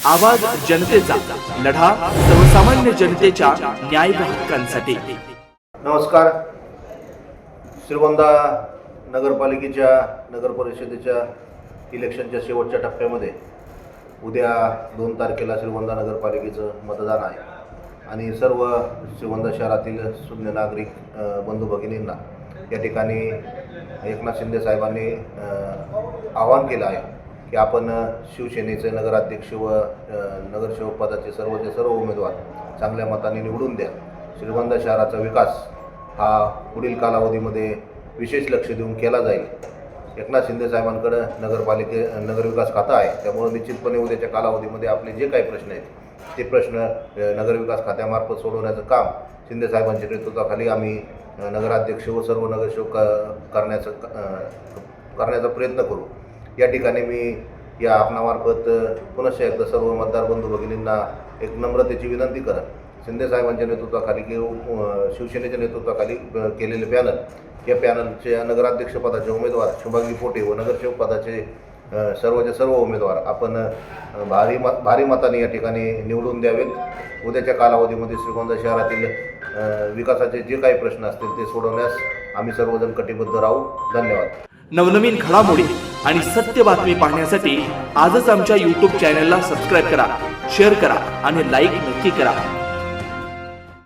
आवाज जनतेचा, लढा सर्वसामान्य जनतेच्या न्याय व हक्कांसाठी। नमस्कार। श्रीगोंदा नगरपालिकेच्या नगर परिषदेच्या इलेक्शनच्या शेवटच्या टप्प्यामध्ये उद्या 2 तारखेला श्रीगोंदा नगरपालिकेचं मतदान आहे आणि सर्व श्रीगोंदा शहरातील सुज्ञ नागरिक बंधू भगिनींना या ठिकाणी एकनाथ शिंदे साहेबांनी आवाहन केलं आहे की आपण शिवसेनेचे नगराध्यक्ष व नगरसेवक पदाचे सर्व उमेदवार चांगल्या मताने निवडून द्या। श्रीगोंदा शहराचा विकास हा पुढील कालावधीमध्ये विशेष लक्ष देऊन केला जाईल। एकनाथ शिंदे साहेबांकडे नगरविकास खातं आहे, त्यामुळे निश्चितपणे उद्याच्या कालावधीमध्ये आपले जे काही प्रश्न आहेत ते प्रश्न नगरविकास खात्यामार्फत सोडवण्याचं काम शिंदे साहेबांच्या नेतृत्वाखाली आम्ही नगराध्यक्ष व सर्व नगरसेवक करण्याचा प्रयत्न करू। या ठिकाणी मी या आपणामार्फत पुनश्च एकदा सर्व मतदार बंधू भगिनींना एक नम्रतेची विनंती करत शिंदे साहेबांच्या नेतृत्वाखाली किंवा शिवसेनेच्या नेतृत्वाखाली केलेले पॅनल, या पॅनलच्या नगराध्यक्षपदाचे उमेदवार शुभांगी पोटे व नगरसेवक पदाचे सर्व उमेदवार आपण भारी मताने या ठिकाणी निवडून द्यावेत। उद्याच्या कालावधीमध्ये श्रीगोंदा शहरातील विकासाचे जे काही प्रश्न असतील ते सोडवण्यास आम्ही सर्वजण कटिबद्ध राहू। धन्यवाद। नवनवीन घडामोडी आणि सत्य बातमी पाहण्यासाठी आजच आमच्या YouTube चॅनलला सबस्क्राइब करा, शेअर करा आणि लाईक नक्की करा।